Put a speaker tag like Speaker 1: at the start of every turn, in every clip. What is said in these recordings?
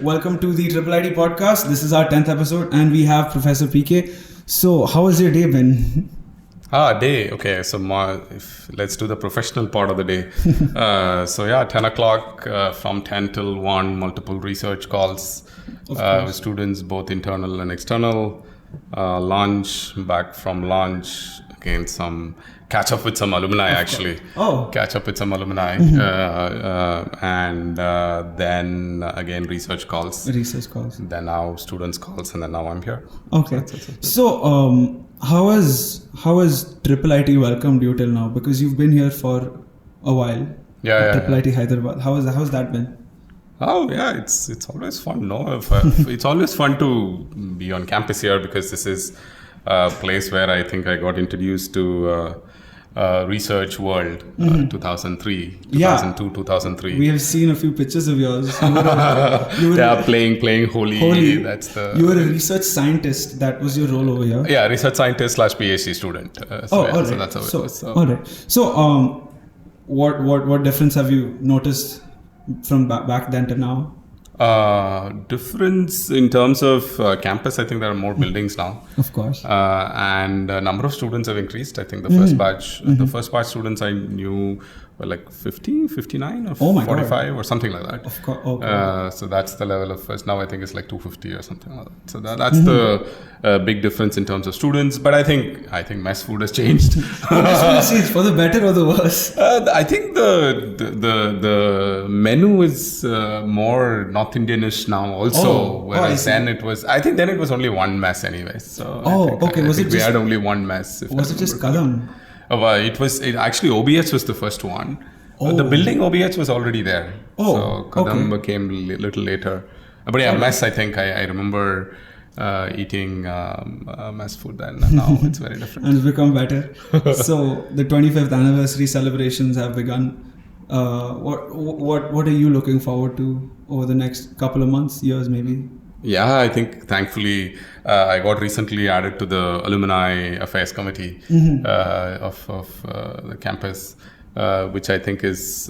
Speaker 1: Welcome to the IIIT podcast. This is our 10th episode and we have Professor PK. So, how has your day been?
Speaker 2: Day. Okay, so let's do the professional part of the day. 10 o'clock from 10 till 1, multiple research calls with students, both internal and external. Lunch, back from lunch, again, some catch up with some alumni actually. Catch up with some alumni. And then again, research calls. Then now students calls, and then now I'm here.
Speaker 1: Okay. So, how has IIIT welcomed you till now? Because you've been here for a while. IIIT Hyderabad. How's that been?
Speaker 2: Oh yeah, it's always fun. No, it's always fun to be on campus here because this is a place where I think I got introduced to research world. 2003, 2003.
Speaker 1: We have seen a few pictures of yours. You were
Speaker 2: playing Holi. That's the.
Speaker 1: You were a research scientist. That was your role over here.
Speaker 2: Yeah, research scientist / PhD student.
Speaker 1: All right.
Speaker 2: So that's how it was.
Speaker 1: All right. So what difference have you noticed from back then to now?
Speaker 2: Difference in terms of campus, I think there are more buildings now.
Speaker 1: Of course.
Speaker 2: And the number of students have increased. I think the first batch students I knew were like 50, 59 or 45 or something like that.
Speaker 1: Of course. Okay.
Speaker 2: So that's the level of first. Now I think it's like 250 or something like that. So that's the big difference in terms of students. But I think mess food has changed.
Speaker 1: For the better or the worse?
Speaker 2: I think the menu is more North Indianish now also. Whereas then it was, I think then it was only one mess anyways. So we had only one mess.
Speaker 1: Was it just Gautam?
Speaker 2: Actually OBH was the first one. The building OBH was already there. So Gautam came a little later. But yeah, mess, I think I remember eating mess food then, and now it's very different.
Speaker 1: And it's become better. So the 25th anniversary celebrations have begun. What are you looking forward to over the next couple of months, years maybe?
Speaker 2: Yeah, I think thankfully I got recently added to the Alumni Affairs Committee of the campus, which I think is,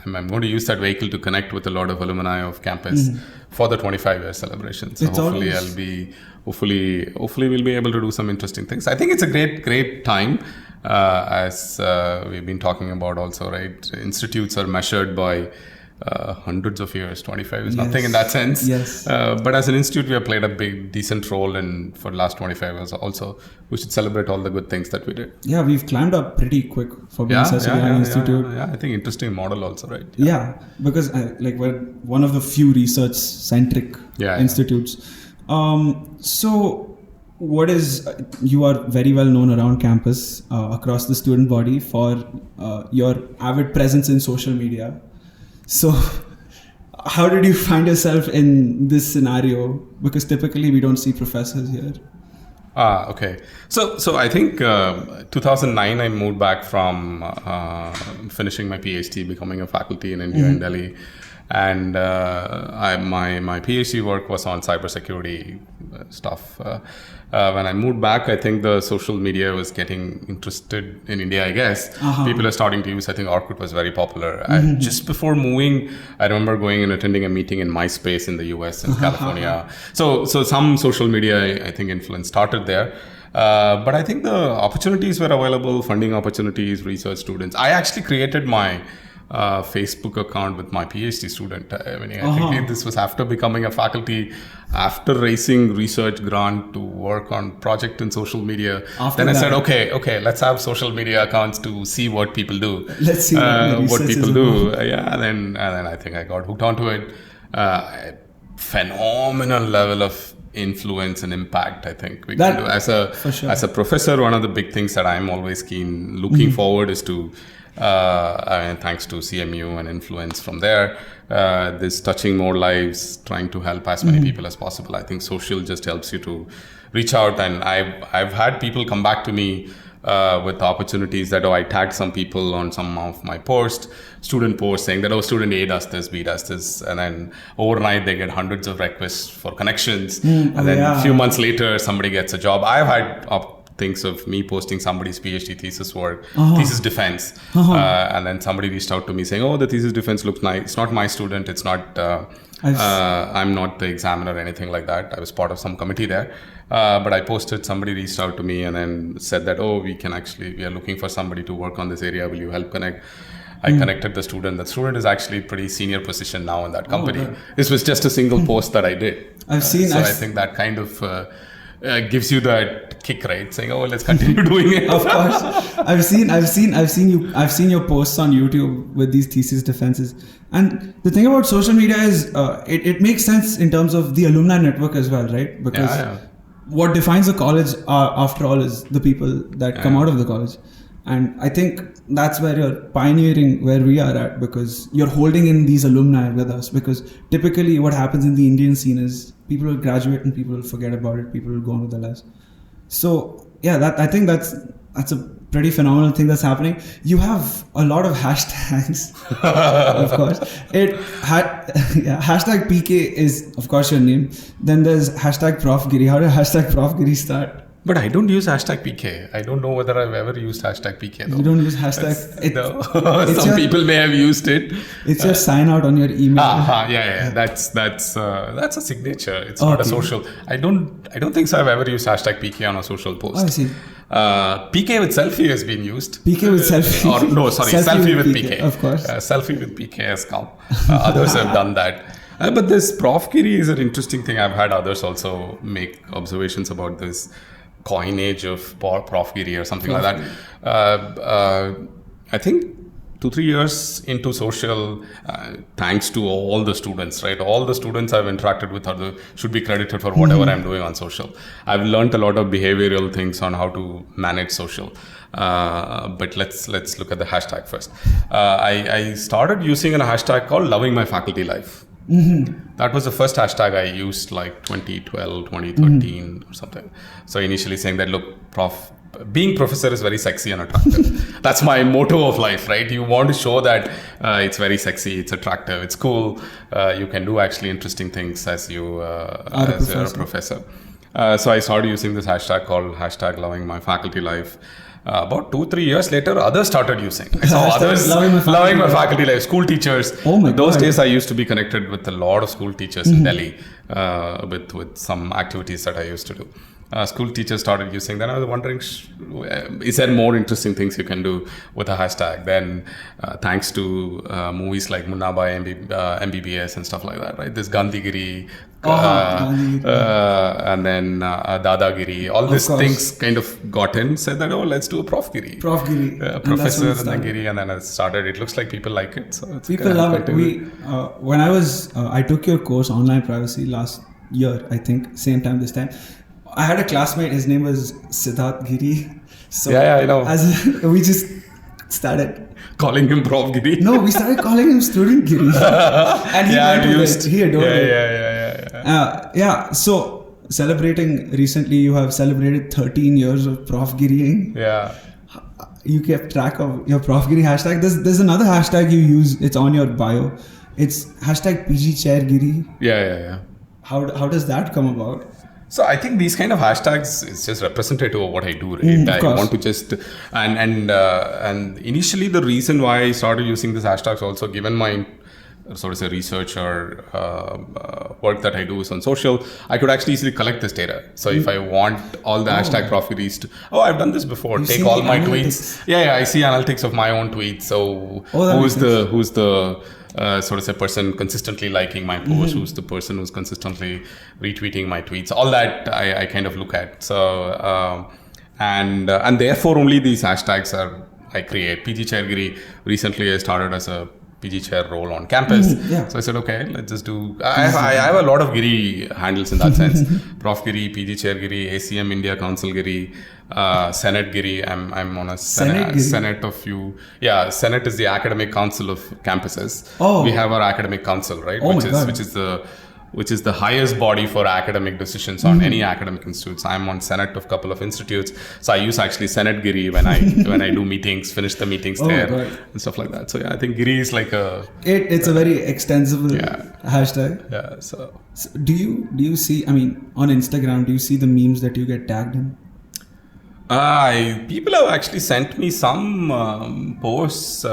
Speaker 2: I'm going to use that vehicle to connect with a lot of alumni of campus for the 25-year celebration. So hopefully we'll be able to do some interesting things. I think it's a great time. As we've been talking about also, right? Institutes are measured by hundreds of years. 25 is nothing in that sense.
Speaker 1: Yes.
Speaker 2: But as an institute, we have played a decent role for the last 25 years also. We should celebrate all the good things that we did.
Speaker 1: Yeah, we've climbed up pretty quick for being such a young institute.
Speaker 2: Yeah, I think interesting model also, right?
Speaker 1: Yeah, because we're one of the few research-centric institutes. So you are very well known around campus, across the student body for your avid presence in social media. So how did you find yourself in this scenario? Because typically we don't see professors here.
Speaker 2: Okay. So I think 2009 I moved back from finishing my PhD, becoming a faculty in India in Delhi. And my PhD work was on cybersecurity stuff. When I moved back, I think the social media was getting interested in India, I guess. People are starting to use, I think Orkut was very popular. Just before moving, I remember going and attending a meeting in MySpace in the US and California. So some social media, I think, influence started there. But I think the opportunities were available, funding opportunities, research students. I actually created my Facebook account with my PhD student. I think this was after becoming a faculty, after raising research grant to work on project in social media. I said, okay, let's have social media accounts to see what people do.
Speaker 1: Let's see
Speaker 2: what people do. And then I think I got hooked onto it. Phenomenal level of influence and impact, I think we can do. As a professor, one of the big things that I'm always looking forward is to thanks to CMU and influence from there, this touching more lives, trying to help as many people as possible. I think social just helps you to reach out, and I've had people come back to me with opportunities that I tagged some people on some of my student posts saying that student A does this, B does this, and then overnight they get hundreds of requests for connections, and then a few months later somebody gets a job. I've had things of me posting somebody's PhD thesis work, thesis defense. And then somebody reached out to me saying, oh, the thesis defense looks nice. It's not my student. It's not, I'm not the examiner or anything like that. I was part of some committee there. But I posted, somebody reached out to me and then said that, oh, we are looking for somebody to work on this area. Will you help connect? I connected the student. The student is actually pretty senior position now in that company. Oh, this was just a single post that I did. I think that kind of gives you that kick, right? Saying, "Oh, let's continue doing it."
Speaker 1: Of course, I've seen your posts on YouTube with these thesis defenses. And the thing about social media is, it makes sense in terms of the alumni network as well, right? Because what defines a college, after all, is the people that come out of the college. And I think that's where you're pioneering where we are at, because you're holding in these alumni with us. Because typically what happens in the Indian scene is people will graduate and people will forget about it. People will go on with their lives. So yeah, I think that's a pretty phenomenal thing that's happening. You have a lot of hashtags, of course. Hashtag PK is, of course, your name. Then there's hashtag Prof Giri. How did hashtag Prof Giri start?
Speaker 2: But I don't use hashtag PK. I don't know whether I've ever used hashtag PK though.
Speaker 1: You don't use hashtag?
Speaker 2: Some people may have used it.
Speaker 1: It's your sign out on your email.
Speaker 2: That's a signature. It's not a social. I don't think so. I've ever used hashtag PK on a social post.
Speaker 1: Oh, I see.
Speaker 2: PK with selfie has been used.
Speaker 1: PK with selfie.
Speaker 2: Selfie with PK.
Speaker 1: Of course.
Speaker 2: Selfie with PK has come. Others have done that. But this Prof Giri is an interesting thing. I've had others also make observations about this coinage of Prof Giri or something like that. I think 2-3 years into social, thanks to all the students, right? All the students I've interacted with should be credited for whatever I'm doing on social. I've learned a lot of behavioral things on how to manage social. But let's look at the hashtag first. I started using a hashtag called Loving My Faculty Life. That was the first hashtag I used, like 2012, 2013 or something. So initially saying that, look, being professor is very sexy and attractive. That's my motto of life, right? You want to show that it's very sexy, it's attractive, it's cool. You can do actually interesting things as you're a professor. So I started using this hashtag called hashtag Loving My Faculty Life. About 2-3 years later, others started using. I saw others loving my faculty life. School teachers.
Speaker 1: Oh my God.
Speaker 2: Those days, I used to be connected with a lot of school teachers in Delhi with some activities that I used to do. School teachers started using. Then I was wondering, is there more interesting things you can do with a hashtag? Then, thanks to movies like Munna Bhai MBBS and stuff like that, right? This Gandhigiri, and then Dadagiri, all these things kind of got in, said that, oh, let's do a Prof Giri. Professor and then Giri, and then it started. It looks like people like it. So it's
Speaker 1: people love it. When I took your course, Online Privacy, last year, I think, same time this time. I had a classmate, his name was Siddharth Giri. So
Speaker 2: I know.
Speaker 1: We just started
Speaker 2: calling him Prof Giri.
Speaker 1: No, we started calling him Student Giri. And he adored it. So celebrating recently, you have celebrated 13 years of Prof Giriing.
Speaker 2: Yeah.
Speaker 1: You kept track of your Prof Giri hashtag. There's another hashtag you use. It's on your bio. It's hashtag PG Chair Giri.
Speaker 2: Yeah.
Speaker 1: How does that come about?
Speaker 2: So I think these kind of hashtags is just representative of what I do, right? I want to just and initially the reason why I started using these hashtags also, given my sort of say research or work that I do is on social, I could actually easily collect this data. So if I want all the hashtag Prof Giris to, I've done this before. Take all my tweets. I see analytics of my own tweets. So who's the sort of say person consistently liking my post, who's the person who's consistently retweeting my tweets, all that I kind of look at. So and therefore only these hashtags I create. PG Chair Giri, recently I started as a PG chair role on campus. So I said, okay, let's just do. I have a lot of Giri handles in that sense. Prof Giri, PG Chair Giri, ACM India Council Giri, Senate Giri. I'm on a Senate of few. Yeah, Senate is the academic council of campuses. We have our academic council, right? Which is the highest body for academic decisions on any academic institutes. I'm on Senate of a couple of institutes. So I use actually Senate Giri when I do meetings, finish the meetings there and stuff like that. So I think Giri is like
Speaker 1: it's a very extensible hashtag.
Speaker 2: Yeah. So
Speaker 1: do you see, on Instagram, do you see the memes that you get tagged in?
Speaker 2: People have actually sent me some posts,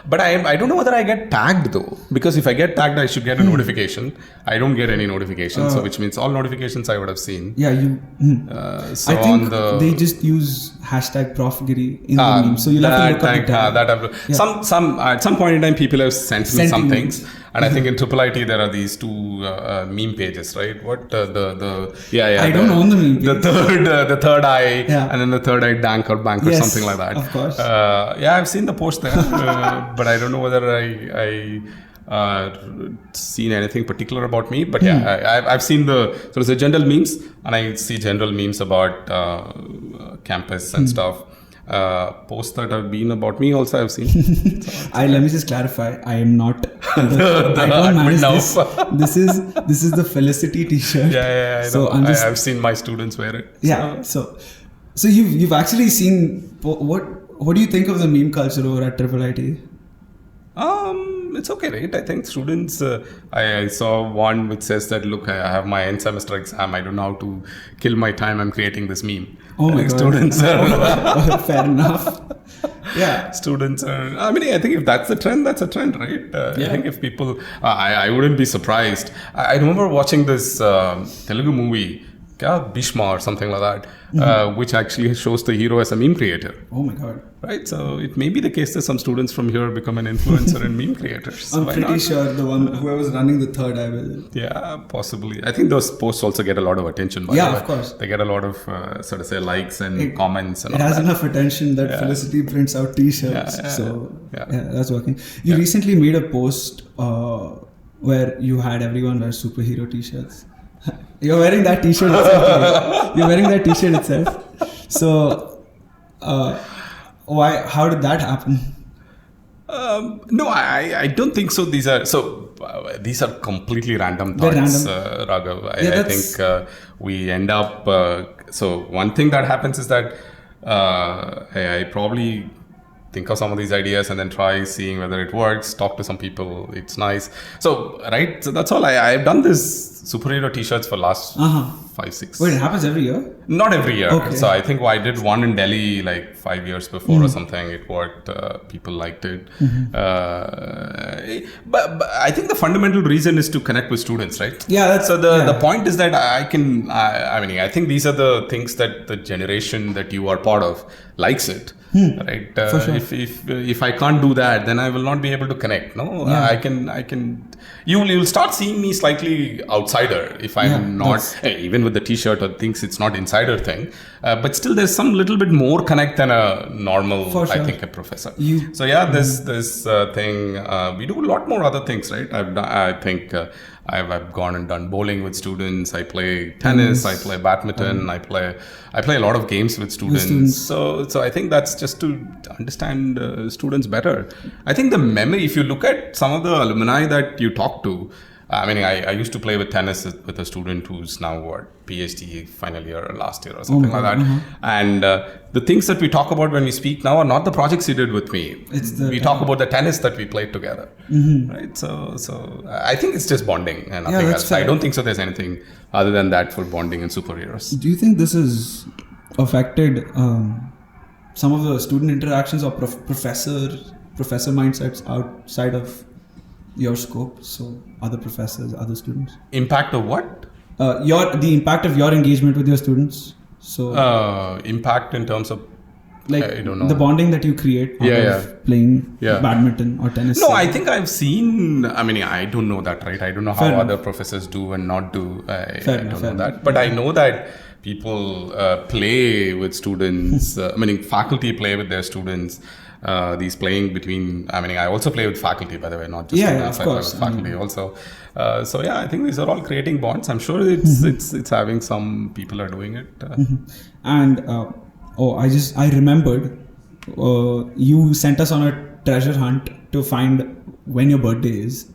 Speaker 2: but I don't know whether I get tagged though. Because if I get tagged, I should get a notification. I don't get any notifications, so which means all notifications I would have seen.
Speaker 1: Yeah,
Speaker 2: So
Speaker 1: I think they just use #Profgiri in the meme, so you'll have to look up the tag.
Speaker 2: Some at some point in time, people have sent me some things. And I think in IIIT there are these two meme pages, right? What I
Speaker 1: don't own the meme page.
Speaker 2: The third eye, and then the third eye dank or bank or something like that.
Speaker 1: Of course.
Speaker 2: I've seen the post there, but I don't know whether I seen anything particular about me. But I've seen the general memes, and I see general memes about campus and stuff. Posts that have been about me also I've seen.
Speaker 1: Let me just clarify. I am not. I don't manage this. This is the Felicity T-shirt.
Speaker 2: Yeah. So I've seen my students wear it.
Speaker 1: Yeah. So you've actually seen what do you think of the meme culture over at IIIT?
Speaker 2: It's okay, right? I think students, I saw one which says that, look, I have my end semester exam. I don't know how to kill my time. I'm creating this meme.
Speaker 1: Oh my God.
Speaker 2: Students are...
Speaker 1: Fair enough. Yeah.
Speaker 2: Students are... I think if that's the trend, that's a trend, right? I think if people... I wouldn't be surprised. I remember watching this Telugu movie, Bhishma or something like that, which actually shows the hero as a meme creator.
Speaker 1: Oh my God.
Speaker 2: Right, so it may be the case that some students from here become an influencer and meme creators.
Speaker 1: I'm pretty sure whoever's running the third eye will.
Speaker 2: Yeah, possibly. I think those posts also get a lot of attention. By the way. Of course. They get a lot of likes and comments. And
Speaker 1: it has enough attention that Felicity prints out T-shirts. That's working. You recently made a post where you had everyone wear superhero T-shirts. You're wearing that T-shirt itself. So, how did that happen?
Speaker 2: No, I don't think so. These are completely random thoughts, Raghav. I think we end up. So one thing that happens is that I probably think of some of these ideas and then try seeing whether it works, talk to some people, it's nice. So that's all. I've done this superhero t-shirts for last 5-6.
Speaker 1: Wait, it happens every year?
Speaker 2: Not every year. Okay. So I think I did one in Delhi like 5 years before or something. It worked. People liked it. But I think the fundamental reason is to connect with students, right?
Speaker 1: Yeah.
Speaker 2: The point is that I think these are the things that the generation that you are part of likes it. Right.
Speaker 1: For sure.
Speaker 2: If I can't do that, then I will not be able to connect. No, I can. You'll start seeing me slightly outsider if I'm not even with the t-shirt or things. It's not insider thing, but still there's some little bit more connect than a normal. Sure. I think a professor. This thing. We do a lot more other things, right? I've gone and done bowling with students. I play tennis. I play badminton. I play a lot of games with students. So I think that's just to understand students better. I think the memory, if you look at some of the alumni that you talk to, I used to play with tennis with a student who's now PhD final year or last year or something like that. And the things that we talk about when we speak now are not the projects he did with me. We talk about the tennis that we played together, right? So I think it's just bonding and nothing else. Fair. I don't think so. There's anything other than that for bonding and superheroes.
Speaker 1: Do you think this has affected some of the student interactions or professor mindsets outside of your scope? So other professors, other students.
Speaker 2: Impact of what?
Speaker 1: The impact of your engagement with your students. So
Speaker 2: impact in terms of I don't know,
Speaker 1: the bonding that you create out of playing badminton or tennis.
Speaker 2: No, I think I've seen. I don't know that, right? I don't know how other professors do and not do. I don't know that, but I know that people play with students. Faculty play with their students. These playing between. I also play with faculty, by the way, not just students.
Speaker 1: Of course.
Speaker 2: I play with faculty also. I think these are all creating bonds. I'm sure it's having some people are doing it.
Speaker 1: And I remembered you sent us on a treasure hunt to find when your birthday is.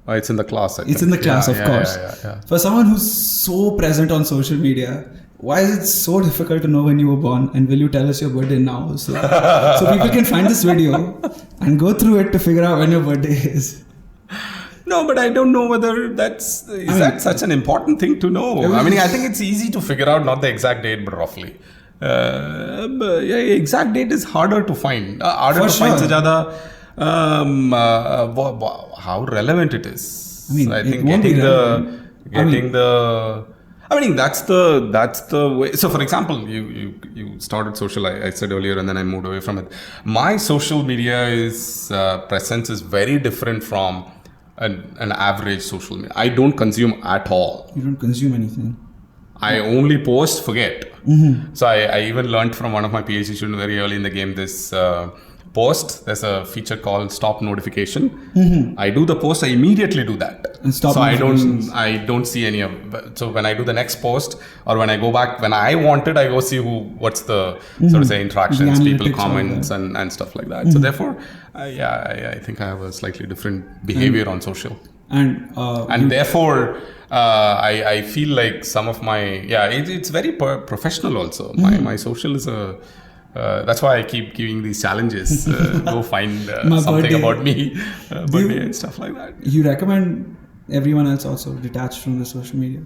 Speaker 2: It's in the class.
Speaker 1: It's in the class, of course.
Speaker 2: Yeah.
Speaker 1: For someone who's so present on social media, why is it so difficult to know when you were born? And will you tell us your birthday now? So people can find this video and go through it to figure out when your birthday is.
Speaker 2: No, but I don't know whether that's such an important thing to know. I think it's easy to figure out, not the exact date, but roughly. exact date is harder to find. Harder to find. How relevant it is.
Speaker 1: I mean,
Speaker 2: so I think that's the way. So, for example, you started social. I said earlier, and then I moved away from it. My social media presence is very different from an average social media. I don't consume at all.
Speaker 1: You don't consume anything.
Speaker 2: I only post, forget. Mm-hmm. So I even learned from one of my PhD students very early in the game this. Post, there's a feature called stop notification. Mm-hmm. I do the post, I immediately do that.
Speaker 1: And stop
Speaker 2: so I don't see any of. So when I do the next post, or when I go back, when I wanted, I go see what's the sort of say interactions, people comments and stuff like that. Mm-hmm. So therefore, I think I have a slightly different behavior on social. And therefore, I feel like some of my it's very professional also. Mm-hmm. My social is a. That's why I keep giving these challenges. Go find something about me, birthday and stuff like that.
Speaker 1: You recommend everyone else also detach from the social media?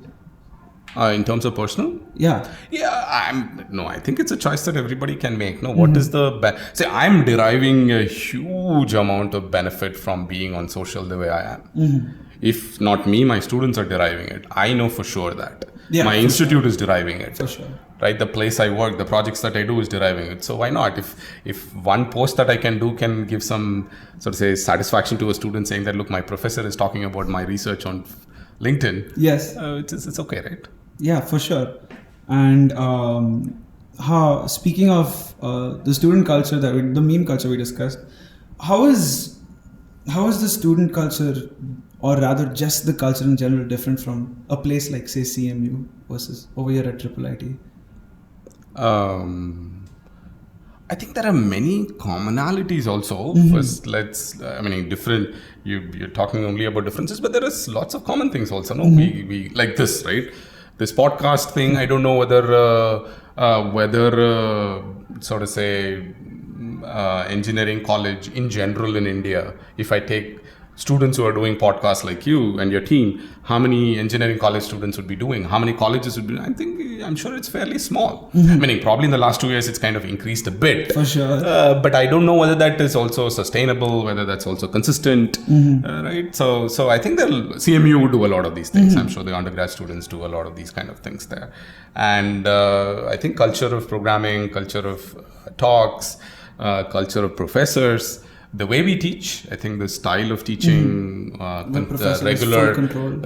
Speaker 2: In terms of personal?
Speaker 1: Yeah.
Speaker 2: I think it's a choice that everybody can make. No, what is the say? I'm deriving a huge amount of benefit from being on social the way I am. Mm-hmm. If not me, my students are deriving it. I know for sure that. Yeah, my institute is deriving it.
Speaker 1: For sure.
Speaker 2: Right, the place I work, the projects that I do is deriving it. So why not? If one post that I can do can give some sort of say satisfaction to a student saying that, look, my professor is talking about my research on LinkedIn.
Speaker 1: Yes.
Speaker 2: It's okay, right?
Speaker 1: Yeah, for sure. And speaking of the student culture, the meme culture we discussed, how is the student culture, or rather just the culture in general, different from a place like, say, CMU versus over here at IIIT?
Speaker 2: I think there are many commonalities also. Mm-hmm. First, different. You're talking only about differences, but there is lots of common things also. No, mm-hmm. we like this, right? This podcast thing. I don't know whether sort of say engineering college in general in India. If I take students who are doing podcasts like you and your team, how many engineering college students would be doing? How many colleges would be? I'm sure it's fairly small. Mm-hmm. Meaning probably in the last 2 years it's kind of increased a bit.
Speaker 1: For sure.
Speaker 2: But I don't know whether that is also sustainable, whether that's also consistent, mm-hmm. Right? So I think CMU would do a lot of these things. Mm-hmm. I'm sure the undergrad students do a lot of these kind of things there. And I think culture of programming, culture of talks, culture of professors, the way we teach, I think the style of teaching,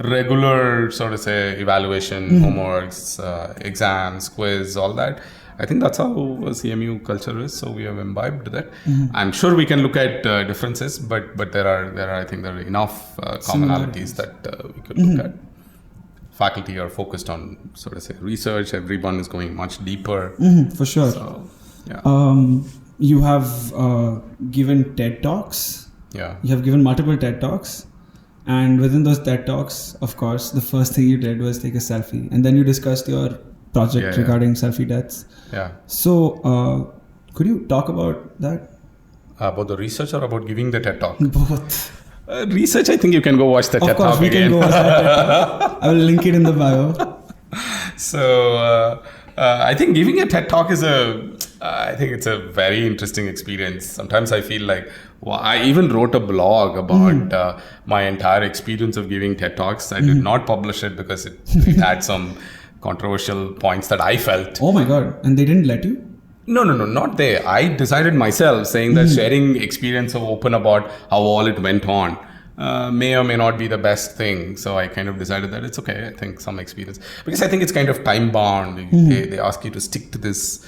Speaker 2: regular sort of say evaluation, homeworks, exams, quiz, all that. I think that's how CMU culture is. So we have imbibed that. Mm-hmm. I'm sure we can look at differences, but there are enough commonalities that we could look at. Faculty are focused on sort of say research. Everyone is going much deeper.
Speaker 1: Mm-hmm, for sure. So, yeah. You have given TED Talks.
Speaker 2: Yeah.
Speaker 1: You have given multiple TED Talks. And within those TED Talks, of course, the first thing you did was take a selfie. And then you discussed your project regarding selfie deaths.
Speaker 2: Yeah.
Speaker 1: So, could you talk about that?
Speaker 2: About the research or about giving the TED Talk?
Speaker 1: Both.
Speaker 2: Research, I think you can go watch the TED Talk again. Of course, we can go watch that TED Talk.
Speaker 1: I will link it in the bio.
Speaker 2: So, I think giving a TED Talk I think it's a very interesting experience. Sometimes I feel like, I even wrote a blog about my entire experience of giving TED Talks. I did not publish it because it had some controversial points that I felt.
Speaker 1: Oh my God. And they didn't let you?
Speaker 2: No, not they. I decided myself, saying that sharing experience of open about how all it went on may or may not be the best thing. So I kind of decided that it's okay. I think some experience, because I think it's kind of time bound. They ask you to stick to this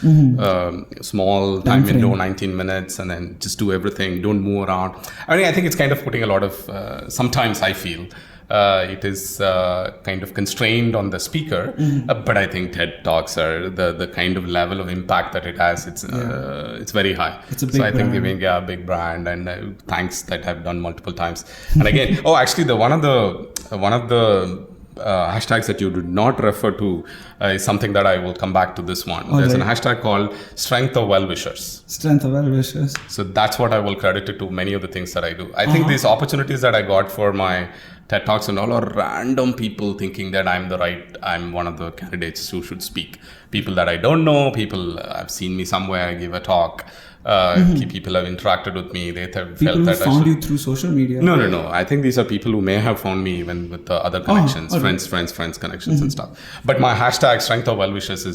Speaker 2: small time window, 19 minutes, and then just do everything. Don't move around. I think it's kind of putting a lot of, sometimes I feel, it is kind of constrained on the speaker, but I think TED Talks are the kind of level of impact that it has. It's very high.
Speaker 1: It's a big brand.
Speaker 2: I think giving a big brand, and thanks that I've done multiple times. And again, actually, one of the hashtags that you did not refer to is something that I will come back to this one. There's a hashtag called Strength of Well-Wishers.
Speaker 1: Strength of Well-Wishers.
Speaker 2: So that's what I will credit it to many of the things that I do. I think these opportunities that I got for my TED Talks and all are random people thinking that I'm one of the candidates who should speak. People that I don't know, people have seen me somewhere, I give a talk. People have interacted with me. They felt
Speaker 1: people
Speaker 2: that
Speaker 1: who found you through social media.
Speaker 2: No. I think these are people who may have found me even with the other connections, friends connections and stuff. But my hashtag Strength of Well-Wishers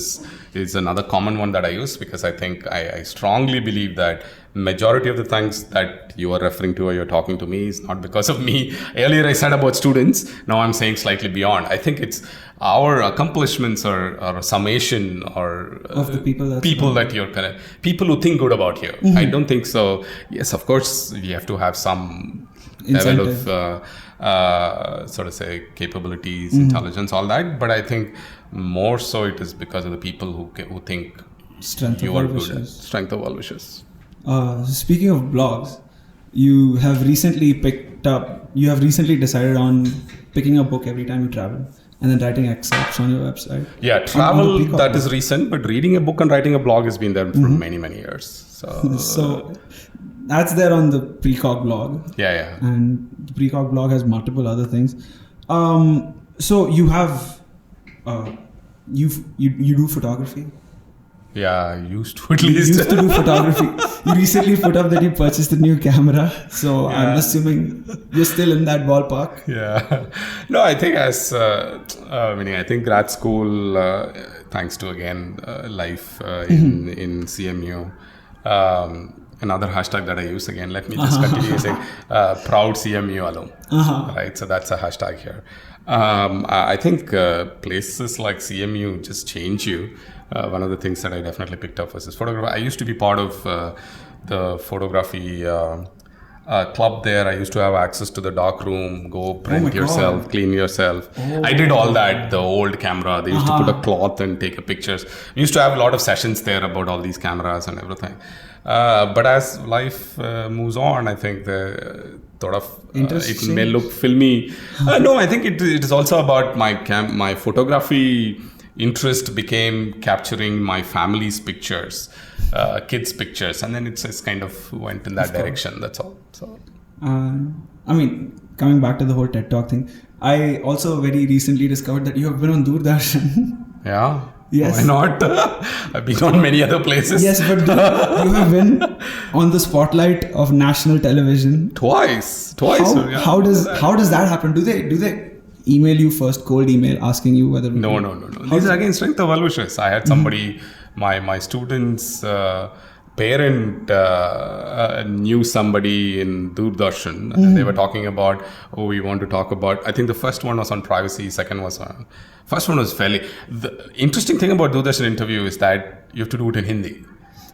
Speaker 2: is another common one that I use, because I think I strongly believe that majority of the things that you are referring to or you're talking to me is not because of me. Earlier I said about students. Now I'm saying slightly beyond. I think it's our accomplishments or a summation or
Speaker 1: of the people
Speaker 2: that you're kind of people who think good about you. I don't think so. Yes, of course we have to have some
Speaker 1: incentive.
Speaker 2: level of sort of say capabilities, intelligence, all that. But I think more so it is because of the people who think
Speaker 1: Strength
Speaker 2: you
Speaker 1: of
Speaker 2: are
Speaker 1: Well-Wishers.
Speaker 2: good. Strength of Well-Wishers.
Speaker 1: Speaking of blogs, you have recently decided on picking a book every time you travel and then writing excerpts on your website.
Speaker 2: Yeah, travel, that is recent, but reading a book and writing a blog has been there for many, many years.
Speaker 1: So that's there on the Precog blog.
Speaker 2: Yeah.
Speaker 1: And the Precog blog has multiple other things. So you have, you do photography?
Speaker 2: Yeah, I used to at least.
Speaker 1: You used to do photography. You recently put up that you purchased a new camera. So I'm assuming you're still in that ballpark.
Speaker 2: Yeah. No, I think I think grad school, thanks to again, life in CMU. Another hashtag that I use again, let me just continue using proud CMU alum. Right, so that's a hashtag here. I think places like CMU just change you. One of the things that I definitely picked up was this photography. I used to be part of the photography club there. I used to have access to the dark room, go print yourself, clean yourself. I did all that, the old camera. They used to put a cloth and take pictures. We used to have a lot of sessions there about all these cameras and everything. But as life moves on, I think the sort of it may look filmy. No, I think it is also about my photography interest became capturing my family's pictures, kids' pictures, and then it's kind of went in that direction. That's all. So,
Speaker 1: I mean, coming back to the whole TED Talk thing, I also very recently discovered that you have been on Doordarshan.
Speaker 2: Yeah.
Speaker 1: Yes.
Speaker 2: Why not? I've been on many other places.
Speaker 1: Yes, but you have been on the spotlight of national television
Speaker 2: twice.
Speaker 1: How does that happen? Do they email you first, cold email asking you whether?
Speaker 2: No. These are again Strength of Well-Wishers. I had somebody, my students' parent knew somebody in Doordarshan, and they were talking about, we want to talk about. I think the first one was on privacy. First one was fairly. The interesting thing about Doordarshan interview is that you have to do it in Hindi.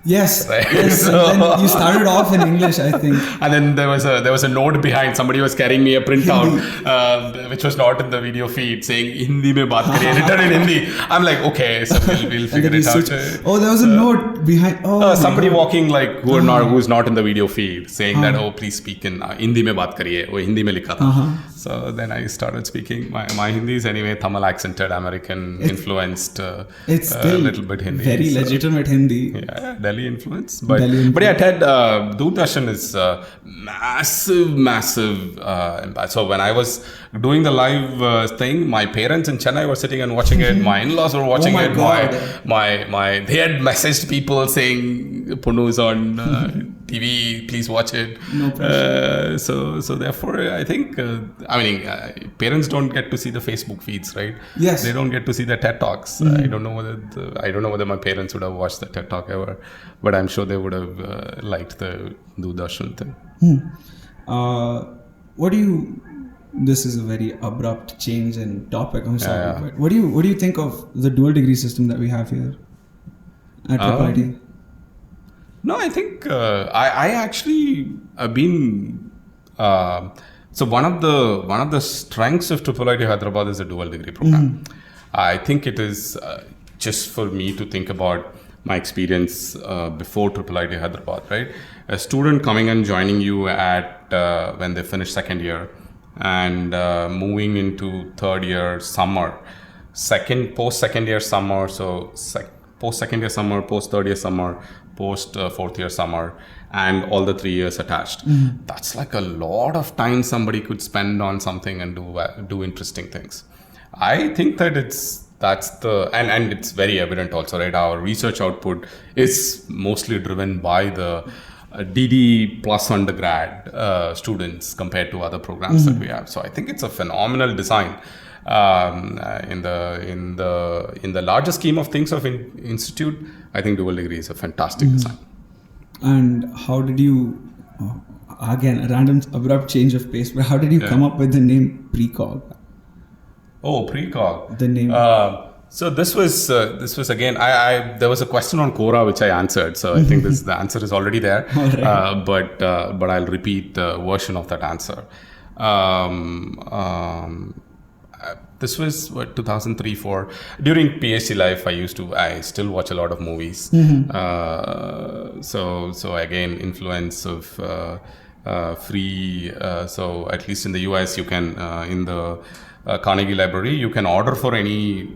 Speaker 1: Yes.
Speaker 2: Right?
Speaker 1: Yes.
Speaker 2: So,
Speaker 1: and then you started off in English, I think.
Speaker 2: And then there was a note behind. Somebody was carrying me a printout, which was not in the video feed, saying Hindi mein baat kariye, written in Hindi. I'm like, okay, so we'll figure it out.
Speaker 1: Oh, there was a note behind.
Speaker 2: Somebody walking like who's not in the video feed, saying that please speak in Hindi mein baat kariye. Oh, Hindi mein likha tha. So then I started speaking. My Hindi is anyway Tamil accented, American influenced.
Speaker 1: It's still
Speaker 2: a little bit Hindi.
Speaker 1: Very legitimate Hindi.
Speaker 2: Yeah, Delhi influence. But yeah, Ted, Doordarshan is massive impact. So when I was doing the live thing, my parents in Chennai were sitting and watching it. My in-laws were watching it.
Speaker 1: God.
Speaker 2: They had messaged people saying Punnu is on TV, please watch it.
Speaker 1: No pressure.
Speaker 2: So therefore, I think parents don't get to see the Facebook feeds, right?
Speaker 1: Yes.
Speaker 2: They don't get to see the TED Talks. I don't know whether my parents would have watched the TED Talk ever, but I'm sure they would have liked the Doordarshan thing.
Speaker 1: This is a very abrupt change in topic. I'm sorry, but what do you think of the dual degree system that we have here at IIIT?
Speaker 2: No, I think I actually have been. So one of the strengths of IIIT Hyderabad is a dual degree program. I think it is just for me to think about my experience before IIIT Hyderabad, right? A student coming and joining you at when they finish second year, and moving into third year summer, post second year summer, so post second year summer, post third year summer, post fourth year summer, and all the 3 years attached. That's like a lot of time somebody could spend on something and do interesting things. I think that and it's very evident also, right? Our research output is mostly driven by the DD plus undergrad students compared to other programs that we have. So I think it's a phenomenal design. In the larger scheme of things of institute, I think dual degree is a fantastic design.
Speaker 1: And how did you, again, a random abrupt change of pace, but how did you come up with the name Precog?
Speaker 2: Oh, Precog.
Speaker 1: The name.
Speaker 2: So this was again, there was a question on Quora which I answered. So I think the answer is already there. Right. But I'll repeat a version of that answer. This was 2003-04. During PhD life, I still watch a lot of movies. So again, influence of free. So at least in the US, you can in the Carnegie Library, you can order for any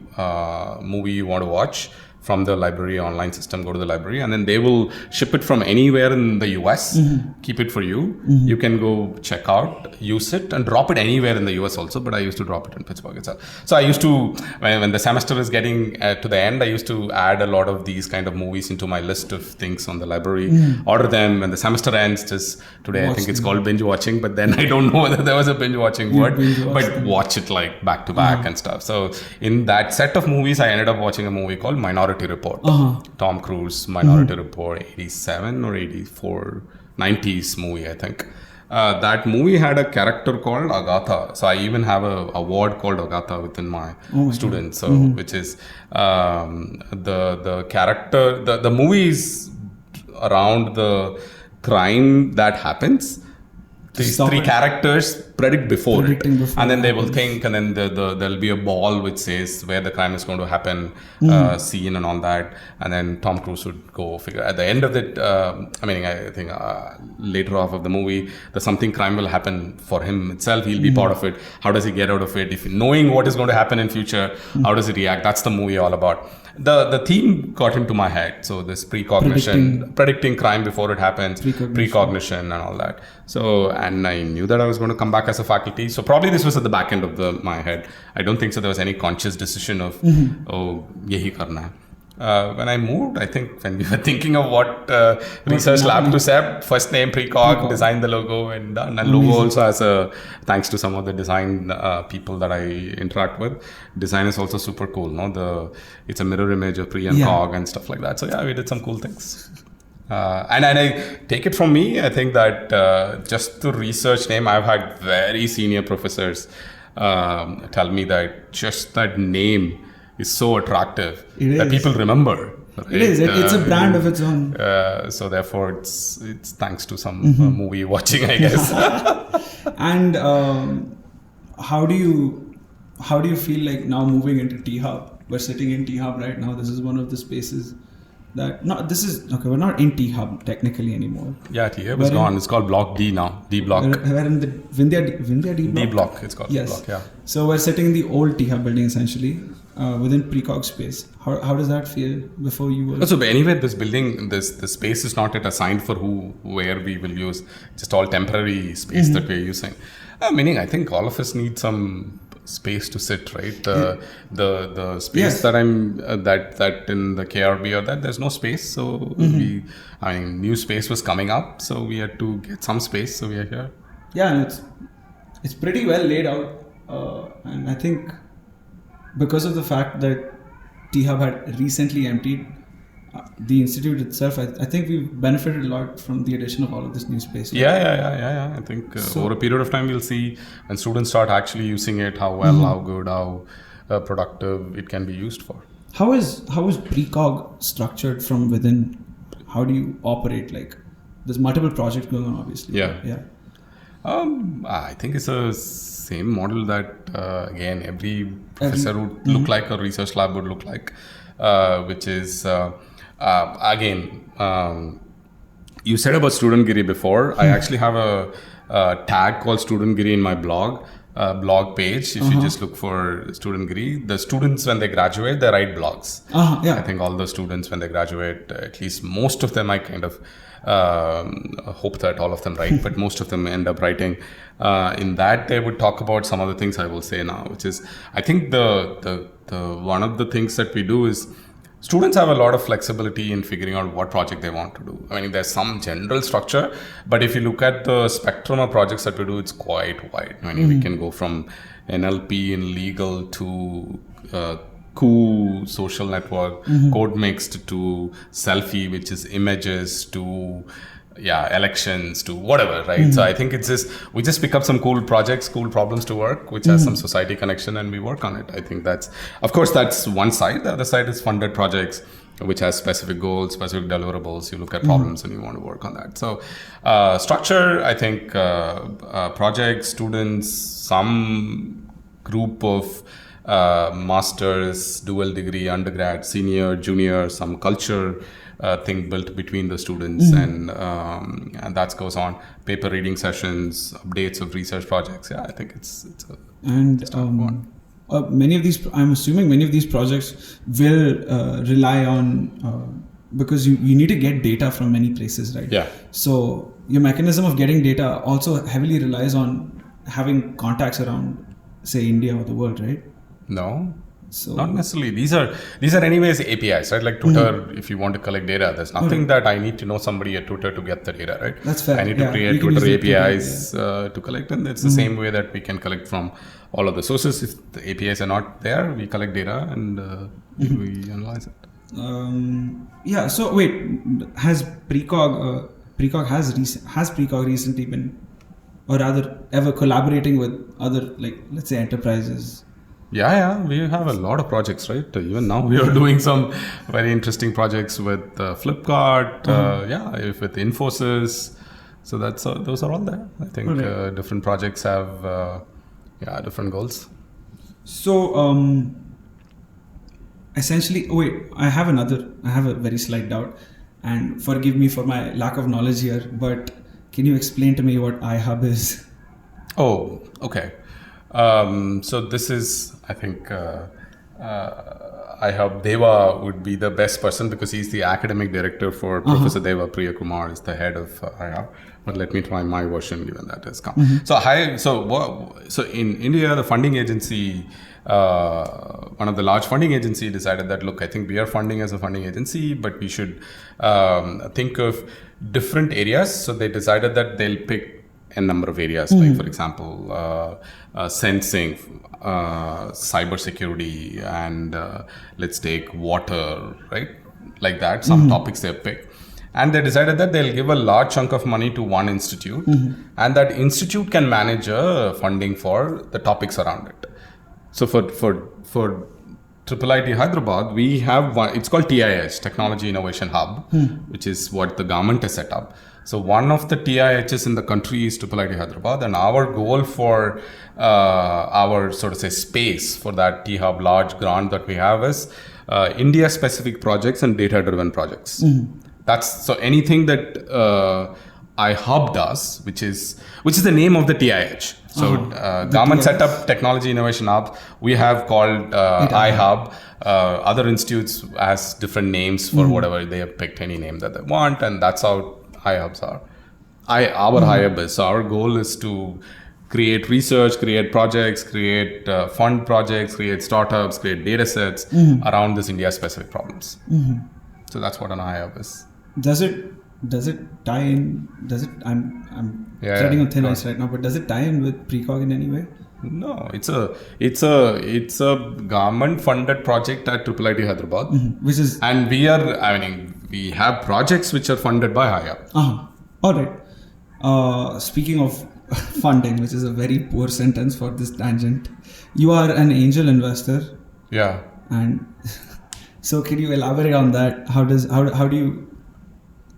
Speaker 2: movie you want to watch from the library online system. Go to the library, and then they will ship it from anywhere in the US, keep it for you. You can go check out, use it, and drop it anywhere in the US also. But I used to drop it in Pittsburgh itself. So I used to, when the semester is getting to the end, I used to add a lot of these kind of movies into my list of things on the library, order them. When the semester ends, just today I think it's called binge watching, but then I don't know whether there was a binge watching word, but watch it like back to back and stuff. So in that set of movies, I ended up watching a movie called Minority Report. Tom Cruise, Minority Report, 87 or 84, 90s movie, I think. That movie had a character called Agatha. So I even have a award called Agatha within my students. So which is the character, the movie is around the crime that happens. These three characters predict before it, and then they will think, and then there'll be a ball which says where the crime is going to happen, scene and all that, and then Tom Cruise would go figure. At the end of it, I think later off of the movie, the something crime will happen for him itself. He'll be part of it. How does he get out of it? If knowing what is going to happen in future, how does he react? That's the movie all about. The theme got into my head. So this precognition, predicting crime before it happens, precognition and all that. So, and I knew that I was going to come back as a faculty. So probably this was at the back end of my head. I don't think so there was any conscious decision of, yehi karna hai. When I moved, I think when we were thinking of what research lab to set, first name Precog, design the logo and done. And logo also has thanks to some of the design people that I interact with, design is also super cool. No, it's a mirror image of Pre and Cog and stuff like that. So yeah, we did some cool things. And I take it from me, I think that just the research name, I've had very senior professors tell me that just that name is so attractive that people remember. Right?
Speaker 1: It is. It's a brand of its own.
Speaker 2: So therefore, it's thanks to some movie watching, I guess.
Speaker 1: And how do you feel like now moving into T-Hub? We're sitting in T-Hub right now. This is one of the spaces that we're not in T-Hub technically anymore.
Speaker 2: Yeah, T-Hub is gone. It's called Block D now. D Block.
Speaker 1: We're in the Vindhya D Block.
Speaker 2: D Block. It's called.
Speaker 1: Yes.
Speaker 2: D Block. Yeah.
Speaker 1: So we're sitting in the old T-Hub building essentially. Within Precog space. How does that feel before you were?
Speaker 2: So anyway, this building, the space is not yet assigned for where we will use. Just all temporary space that we're using. Meaning, I think all of us need some space to sit, right? The space that I'm that in the KRB or that there's no space. So new space was coming up, so we had to get some space. So we are here.
Speaker 1: Yeah, and it's pretty well laid out, and I think. Because of the fact that T-Hub had recently emptied, the institute itself, I think we've benefited a lot from the addition of all of this new space.
Speaker 2: Yeah. I think over a period of time, we'll see when students start actually using it, how well, how good, how productive it can be used for.
Speaker 1: How is Precog structured from within? How do you operate? Like, there's multiple projects going on, obviously.
Speaker 2: Yeah. I think it's a same model that again every professor would look like, a research lab would look like, which is again you said about student giri before. I actually have tag called Student Giri in my blog page. If you just look for Student Giri, the students when they graduate, they write blogs. I think all the students when they graduate, at least most of them, I kind of hope that all of them write, but most of them end up writing. In that, they would talk about some of the things I will say now, which is, I think the one of the things that we do is, students have a lot of flexibility in figuring out what project they want to do. I mean, there's some general structure, but if you look at the spectrum of projects that we do, it's quite wide. I mean, we can go from NLP in legal to cool social network, code mixed to selfie, which is images, to elections, to whatever, right? So I think it's just, we just pick up some cool projects, cool problems to work, which has some society connection, and we work on it. I think that's, of course, that's one side. The other side is funded projects, which has specific goals, specific deliverables. You look at problems and you want to work on that. So structure, I think projects, students, some group of masters, dual degree, undergrad, senior, junior, some culture thing built between the students, and that goes on. Paper reading sessions, updates of research projects. I think it's
Speaker 1: many of these, I'm assuming many of these projects will rely on because you need to get data from many places, right? So your mechanism of getting data also heavily relies on having contacts around, say, India or the world, right?
Speaker 2: No. So not necessarily. These are anyways APIs, right? Like Twitter, if you want to collect data, there's nothing that I need to know somebody at Twitter to get the data, right?
Speaker 1: That's fair.
Speaker 2: I need to create Twitter APIs to collect, and it's the same way that we can collect from all of the sources. If the APIs are not there, we collect data and we analyze it.
Speaker 1: So wait, has Precog recently been, or rather ever collaborating with other, like, let's say, enterprises?
Speaker 2: We have a lot of projects, right? Even now we are doing some very interesting projects with Flipkart, with Infosys. So that's those are all there. I think different projects have different goals.
Speaker 1: So essentially, I have a very slight doubt, and forgive me for my lack of knowledge here, but can you explain to me what iHub is?
Speaker 2: Oh, okay. So this is, I think, iHub, Deva would be the best person because he's the academic director for Professor Deva. Priya Kumar is the head of iHub. But let me try my version, given that has come. So in India, the funding agency, one of the large funding agency decided that, look, I think we are funding as a funding agency, but we should think of different areas. So they decided that they'll pick a number of areas, like, for example, sensing, cybersecurity, and let's take water, right? Like that, some topics they pick. And they decided that they'll give a large chunk of money to one institute, and that institute can manage funding for the topics around it. So for IIIT Hyderabad, we have one, it's called TIH, Technology Innovation Hub, which is what the government has set up. So one of the TIHs in the country is IIIT Hyderabad, and our goal for our, so to say, space for that T-Hub large grant that we have is India-specific projects and data-driven projects. That's so anything that iHub does, which is the name of the TIH. So government set up Technology Innovation Hub. We have called iHub. Other institutes has different names for whatever they have picked, any name that they want, and that's how iHubs are. Our iHub is. So our goal is to create research, create projects, create fund projects, create startups, create data sets around this India-specific problems. So that's what an iHub is.
Speaker 1: Does it tie in? I'm treading on thin ice right now, but does it tie in with Precog in any way?
Speaker 2: No, it's a government-funded project at IIIT Hyderabad,
Speaker 1: which is,
Speaker 2: and we have projects which are funded by iHub.
Speaker 1: All right. Speaking of funding, which is a very poor sentence for this tangent, you are an angel investor.
Speaker 2: Yeah.
Speaker 1: And so, can you elaborate on that? How do you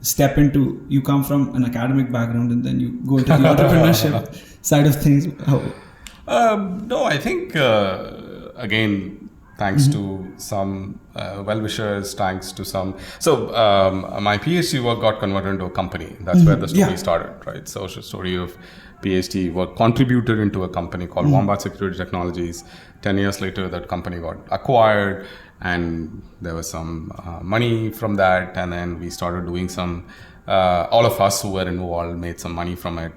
Speaker 1: step into? You come from an academic background, and then you go into the entrepreneurship side of things.
Speaker 2: No, I think again, thanks to some well-wishers, thanks to some... So my PhD work got converted into a company. That's where the story started, right? So it's a story of PhD work contributed into a company called Wombat Security Technologies. 10 years later, that company got acquired, and there was some money from that. And then we started doing some... all of us who were involved made some money from it.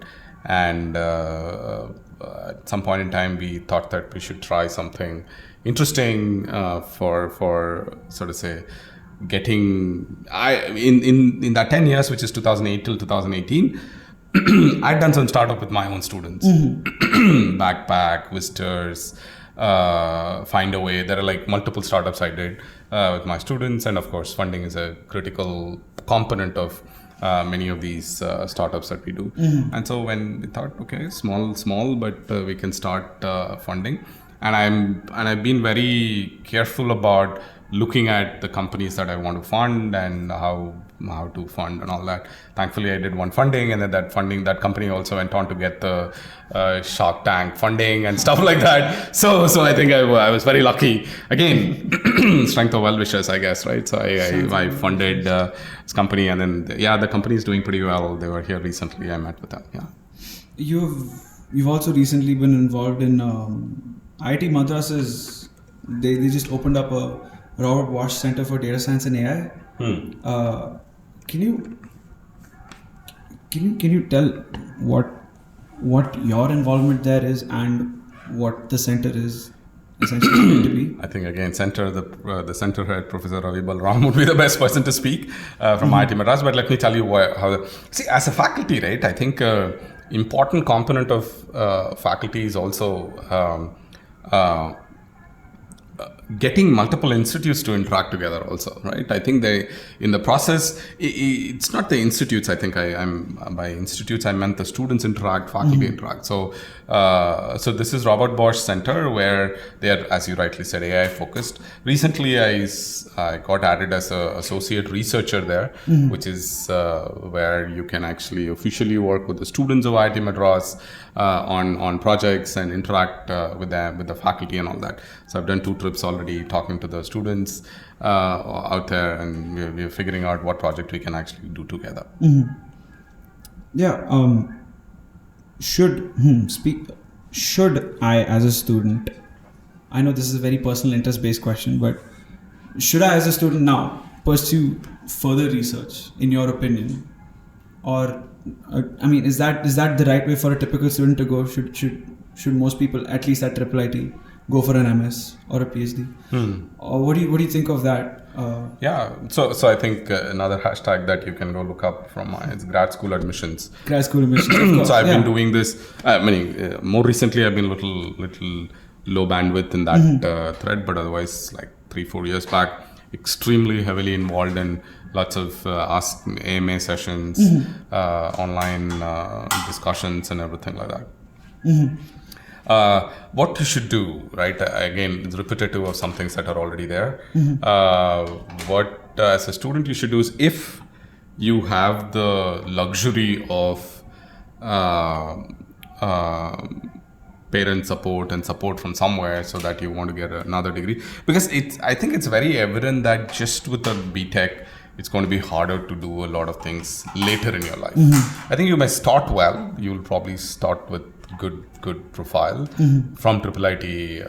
Speaker 2: And at some point in time, we thought that we should try something interesting for sort of say getting... in that 10 years, which is 2008 till 2018, I'd done some startup with my own students. Backpack, visitors, find a way. There are like multiple startups I did with my students, and of course funding is a critical component of many of these startups that we do. And so when we thought, okay, small, but we can start funding. And I've been very careful about looking at the companies that I want to fund and how to fund and all that. Thankfully, I did one funding, and then that company also went on to get the Shark Tank funding and stuff like that. So I think I was very lucky. Again, strength of well-wishers, I guess, right? So I funded this company, and then the company is doing pretty well. They were here recently. I met with them. Yeah.
Speaker 1: You've also recently been involved in IIT Madras. They just opened up a Robert Bosch Center for Data Science and AI. Can you tell what your involvement there is and what the center is essentially going to be?
Speaker 2: I think again, the center head, Professor Ravi Balram, would be the best person to speak from IIT Madras. But let me tell you see, as a faculty, right? I think important component of faculty is also getting multiple institutes to interact together also, right? I think in the process, it's not the institutes. I think I'm by institutes, I meant the students interact, faculty interact. So this is Robert Bosch Center, where they are, as you rightly said, AI focused. Recently, I got added as an associate researcher there, which is where you can actually officially work with the students of IIT Madras on projects and interact with the faculty and all that. So I've done 2 trips already talking to the students out there, and we're figuring out what project we can actually do together.
Speaker 1: Yeah. Should I, as a student, I know this is a very personal interest-based question, but should I, as a student now, pursue further research, in your opinion? Or, is that the right way for a typical student to go? Should most people, at least at IIIT, go for an MS or a PhD? Or what do you think of that?
Speaker 2: So I think another hashtag that you can go look up from is grad school admissions.
Speaker 1: Grad school admissions, of course.
Speaker 2: So I've been doing this. More recently I've been little low bandwidth in that thread, but otherwise, like 3-4 years back, extremely heavily involved in lots of Ask AMA sessions, online discussions, and everything like that. What you should do, right? Again, it's repetitive of some things that are already there. What as a student you should do is, if you have the luxury of parent support and support from somewhere, so that you want to get another degree, because I think it's very evident that just with the BTech, it's going to be harder to do a lot of things later in your life. I think you may start well. You'll probably start with good profile from IIIT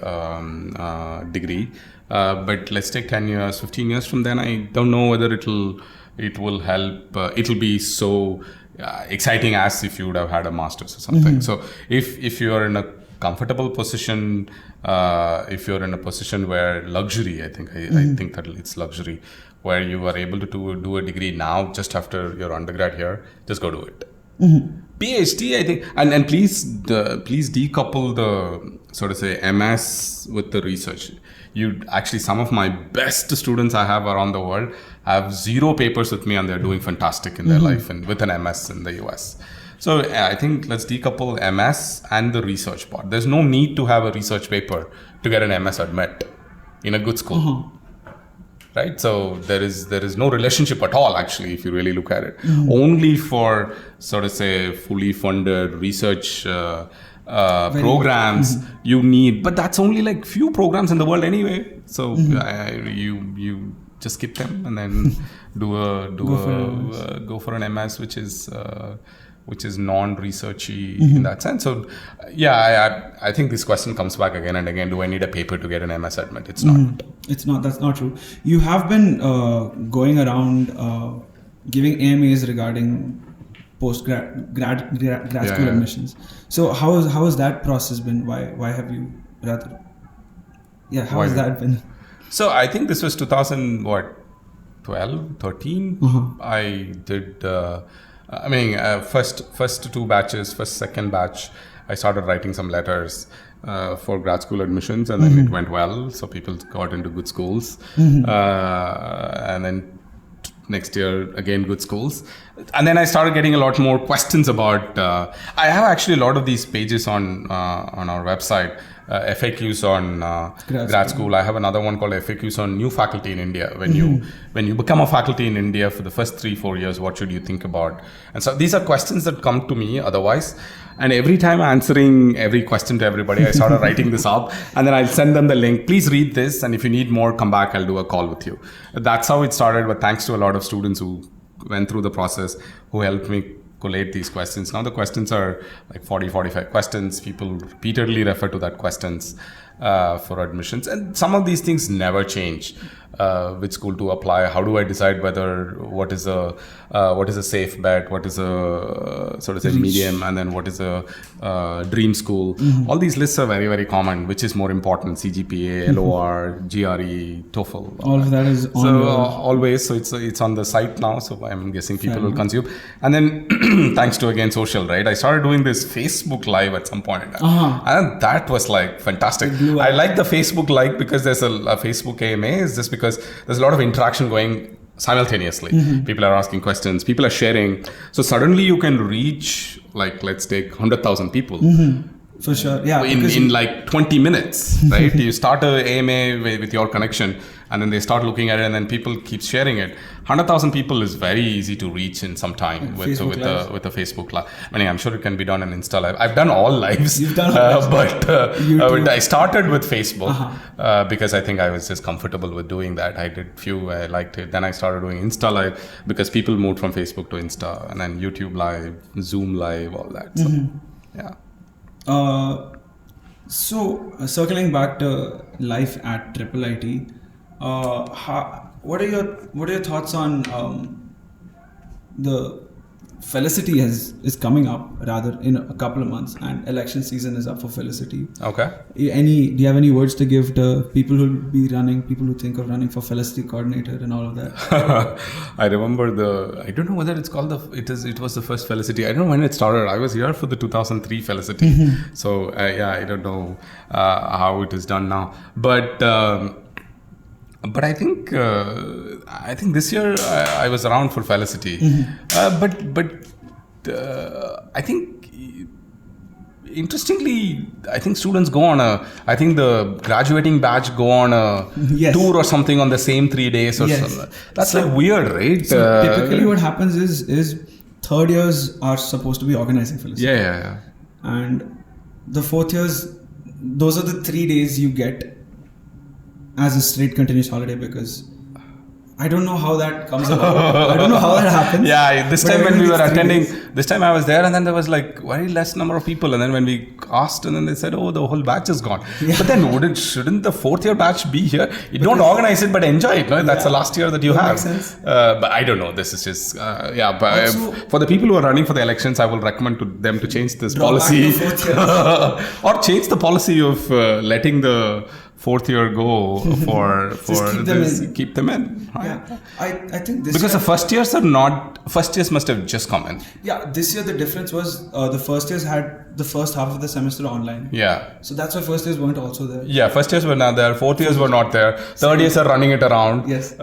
Speaker 2: degree, but let's take 10 years, 15 years from then. I don't know whether it will help. It'll be so exciting as if you would have had a master's or something. So if you are in a comfortable position, if you're in a position where luxury, I think that it's luxury, where you are able to do a degree now just after your undergrad here, just go do it. PhD, I think, and please decouple the sort of say MS with the research. Some of my best students I have around the world have 0 papers with me, and they're doing fantastic in their life and with an MS in the US. So I think let's decouple MS and the research part. There's no need to have a research paper to get an MS admit in a good school. Right? So there is no relationship at all, actually, if you really look at it. Only for sort of say fully funded research programs you need, but that's only like few programs in the world anyway. So you just skip them and then go for an MS, which is non-researchy in that sense. So I think this question comes back again and again. Do I need a paper to get an MS admit? It's not.
Speaker 1: It's not. That's not true. You have been going around giving AMAs regarding grad school admissions. So how has that process been? Why have you rather? Yeah, how has that been?
Speaker 2: So I think this was 2012, 13. I did. First two batches, second batch, I started writing some letters for grad school admissions, and then it went well. So people got into good schools, and then next year again good schools, and then I started getting a lot more questions about. I have actually a lot of these pages on our website. FAQs on grad school. I have another one called FAQs on new faculty in India. When you become a faculty in India for the first 3-4 years, what should you think about? And so these are questions that come to me otherwise. And every time answering every question to everybody, I started writing this up, and then I'll send them the link. Please read this, and if you need more, come back. I'll do a call with you. That's how it started. But thanks to a lot of students who went through the process, who helped me collate these questions. Now the questions are like 40-45 questions. People repeatedly refer to that questions for admissions, and some of these things never change. Which school to apply? How do I decide what is a safe bet? What is a sort of say medium, and then what is a dream school? All these lists are very, very common. Which is more important? CGPA, LOR, GRE, TOEFL.
Speaker 1: All of that is
Speaker 2: always. So it's on the site now. So I'm guessing people will consume. And then thanks to again social, right? I started doing this Facebook Live at some point, and that was like fantastic. I like the Facebook Live because there's a Facebook AMA. Is just because there's a lot of interaction going simultaneously. People are asking questions, people are sharing. So suddenly you can reach, like, let's take 100,000 people.
Speaker 1: For sure, yeah.
Speaker 2: In like 20 minutes, right? You start a AMA with your connection, and then they start looking at it, and then people keep sharing it. 100,000 people is very easy to reach in some time with a Facebook Live. I mean, I'm sure it can be done on Insta Live. I've done all lives.
Speaker 1: You've done all lives.
Speaker 2: But I started with Facebook because I think I was just comfortable with doing that. I did few, I liked it. Then I started doing Insta Live because people moved from Facebook to Insta, and then YouTube Live, Zoom Live, all that. So, yeah.
Speaker 1: So circling back to life at IIIT, what are your thoughts on the Felicity is coming up rather in a couple of months, and election season is up for Felicity.
Speaker 2: Okay.
Speaker 1: Do you have any words to give to people who will be running, people who think of running for Felicity coordinator and all of that?
Speaker 2: I remember I don't know whether it's called it was the first Felicity. I don't know when it started. I was here for the 2003 Felicity. So I don't know how it is done now. But I think this year I was around for Felicity. But I think interestingly, I think students go on I think the graduating batch go on a tour or something on the same 3 days or something. That's like weird, right?
Speaker 1: So typically what happens is third years are supposed to be organizing Felicity.
Speaker 2: Yeah.
Speaker 1: And the fourth years, those are the 3 days you get as a straight continuous holiday, because I don't know how that comes about. I don't know how that happens.
Speaker 2: Yeah, this time when we were attending, this time I was there, and then there was like very less number of people, and then when we asked, and then they said, "Oh, the whole batch is gone." Yeah. But then shouldn't the fourth year batch be here? You don't organize it, but enjoy it. No? That's the last year that you have.
Speaker 1: Makes sense.
Speaker 2: But I don't know. This is just But also, for the people who are running for the elections, I will recommend to them to change this policy or change the policy of letting the fourth year go for keep them in. Right?
Speaker 1: Yeah, I think this
Speaker 2: because the first years must have just come in.
Speaker 1: Yeah, this year the difference was the first years had the first half of the semester online.
Speaker 2: Yeah.
Speaker 1: So that's why first years weren't also there.
Speaker 2: Yeah, first years were not there. Fourth years were not there. Third years are running it around.
Speaker 1: Yes.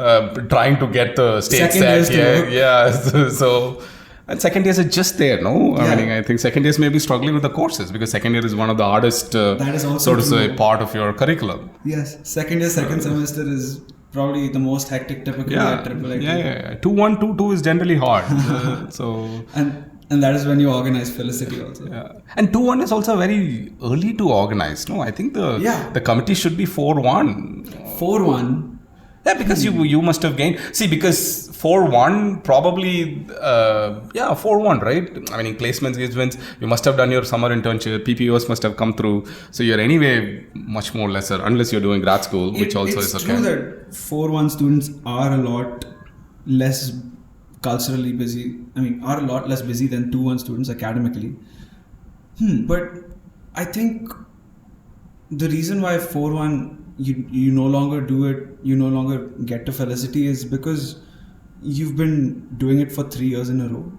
Speaker 2: Trying to get the state set. Yeah. So. And second years are just there, no? I mean, I think second years may be struggling with the courses because second year is one of the hardest, so to say, part of your curriculum.
Speaker 1: Yes, second semester is probably the most hectic typically at IIIT.
Speaker 2: Yeah. 2-1, 2-2 is generally hard.
Speaker 1: And And that is when you organize Felicity also.
Speaker 2: Yeah. And 2-1 is also very early to organize. No, I think the committee should be 4-1.
Speaker 1: 4-1?
Speaker 2: Yeah, because you must have gained. See, because 4-1 probably, 4-1, right? I mean, placements, engagements, you must have done your summer internship, PPOs must have come through. So you're anyway much more lesser, unless you're doing grad school, which also is okay.
Speaker 1: It's true that 4-1 students are a lot less culturally busy. I mean, are a lot less busy than 2-1 students academically. But I think the reason why 4-1 you no longer do it, you no longer get to Felicity is because you've been doing it for 3 years in a row.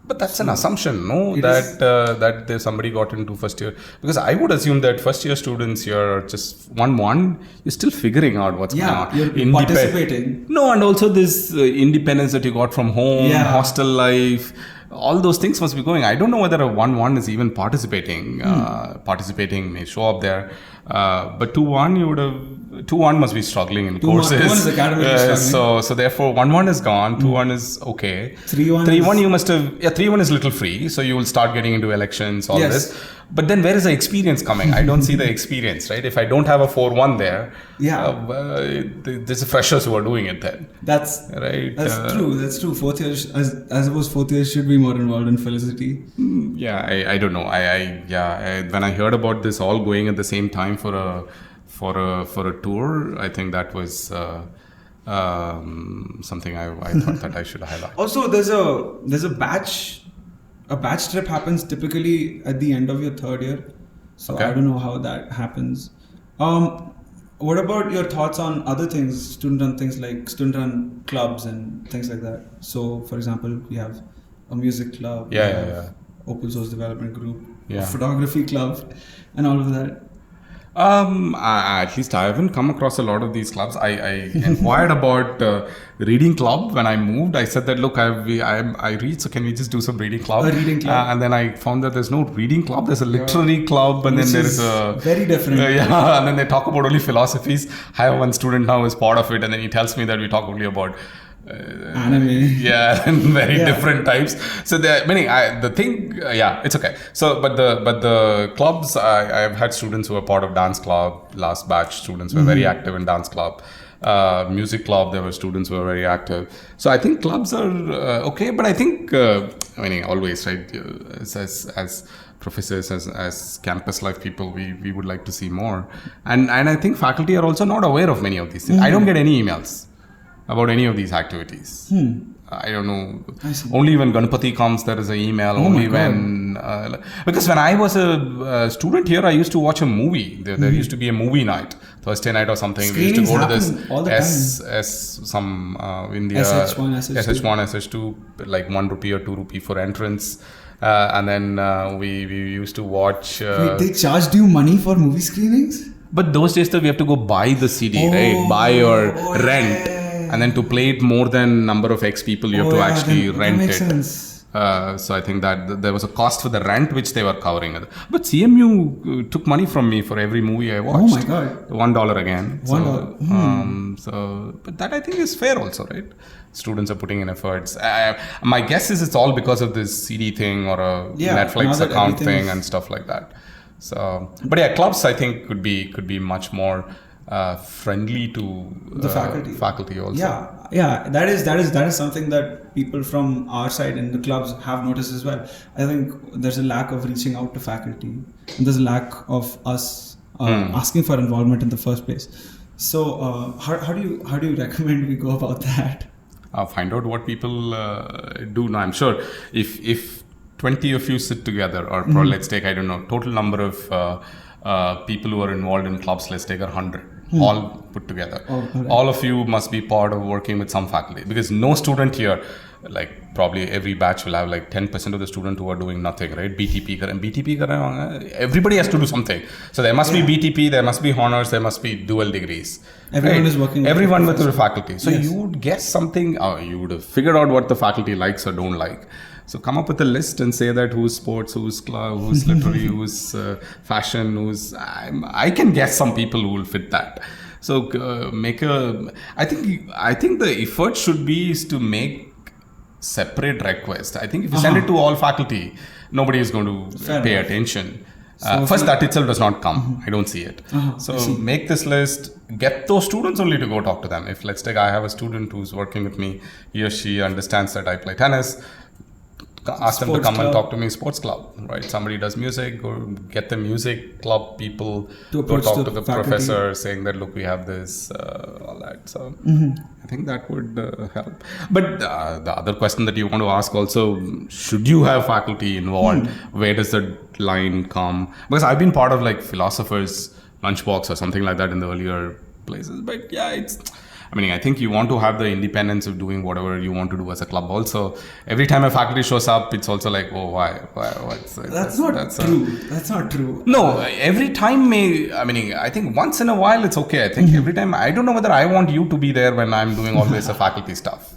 Speaker 2: But that's an assumption, no? That there's somebody got into first year. Because I would assume that first year students here are just 1-1, you're still figuring out what's going on.
Speaker 1: You're participating.
Speaker 2: No, and also this independence that you got from home, hostel life, all those things must be going. I don't know whether a 1-1 is even participating. Participating may show up there. But 2-1, you would have... 2-1 must be struggling in courses.
Speaker 1: 2-1 is academically struggling.
Speaker 2: So therefore 1-1 is gone, 2-1 is okay.
Speaker 1: 3-1
Speaker 2: you must have... 3-1 is little free, so you will start getting into elections, all this. But then where is the experience coming? I don't see the experience, right? If I don't have a 4-1 there, there's freshers who are doing it then.
Speaker 1: That's true. That's true. Fourth year, I suppose fourth year should be more involved in Felicity.
Speaker 2: I don't know. When I heard about this all going at the same time for a tour, I think that was something I thought that I should highlight.
Speaker 1: Also, there's a batch trip happens typically at the end of your third year. So I don't know how that happens. What about your thoughts on other things, student-run things like student-run clubs and things like that? So, for example, we have a music club, open source development group, a photography club, and all of that.
Speaker 2: At least I haven't come across a lot of these clubs. I inquired about reading club when I moved. I said that, look, I read, so can we just do some reading club?
Speaker 1: A reading club.
Speaker 2: And then I found that there's no reading club. There's a literary club, and then there's a...
Speaker 1: very different.
Speaker 2: And then they talk about only philosophies. I have one student now who is part of it, and then he tells me that we talk only about
Speaker 1: anime.
Speaker 2: And very different types. So there are many. It's okay. So, but the clubs, I've had students who are part of dance club. Last batch students were very active in dance club. Music club, there were students who were very active. So I think clubs are okay, but I think always, right? As professors, as campus life people, we would like to see more. And I think faculty are also not aware of many of these things. I don't get any emails about any of these activities. I don't know. Only when Ganpati comes, there is an email. Because when I was a student here, I used to watch a movie. There used to be a movie night, Thursday night or something.
Speaker 1: Screenings
Speaker 2: we used to go to
Speaker 1: this
Speaker 2: India, SH1, SH2, like 1 rupee or 2 rupee for entrance. And then we used to watch...
Speaker 1: Wait, they charged you money for movie screenings?
Speaker 2: But those days we have to go buy the CD, right? Buy or rent. And then to play it more than number of X people, you have to actually rent it.
Speaker 1: Sense.
Speaker 2: So I think that there was a cost for the rent which they were covering. But CMU took money from me for every movie I watched.
Speaker 1: Oh my God.
Speaker 2: $1 again.
Speaker 1: $1.
Speaker 2: But that I think is fair also, right? Students are putting in efforts. My guess is it's all because of this CD thing or a Netflix account thing and stuff like that. So, but clubs I think could be much more friendly to
Speaker 1: the
Speaker 2: faculty also.
Speaker 1: That is something that people from our side in the clubs have noticed as well. I think there's a lack of reaching out to faculty, and there's a lack of us asking for involvement in the first place. So how do you recommend we go about that?
Speaker 2: Find out what people do. Now I'm sure if 20 of you sit together, or let's take, I don't know, total number of people who are involved in clubs, let's take 100. All put together. All of you must be part of working with some faculty, because no student here, like probably every batch will have like 10% of the students who are doing nothing, right? BTP, everybody has to do something. So there must be BTP, there must be honors, there must be dual degrees.
Speaker 1: Everyone is working.
Speaker 2: Everyone with the faculty. So you would guess something, you would have figured out what the faculty likes or don't like. So come up with a list and say that who's sports, who's club, who's literary, who's fashion, who's... I can guess some people who will fit that. So I think the effort should be is to make separate request. I think if you send it to all faculty, nobody is going to pay attention. First, that itself does not come. I don't see it. So make this list, get those students only to go talk to them. If let's take, I have a student who's working with me, he or she understands that I play tennis, ask them to come and talk to me, sports club, right? Somebody does music, go get the music club people to go talk to the professor saying that, look, we have this, all that. So I think that would help. But the other question that you want to ask also, should you have faculty involved? Where does the line come? Because I've been part of like philosophers lunchbox or something like that in the earlier places. But yeah, I think you want to have the independence of doing whatever you want to do as a club. Also, every time a faculty shows up, it's also like, oh, why?
Speaker 1: That's not true.
Speaker 2: No, every time I think once in a while it's okay. I think every time, I don't know whether I want you to be there when I'm doing always a faculty stuff.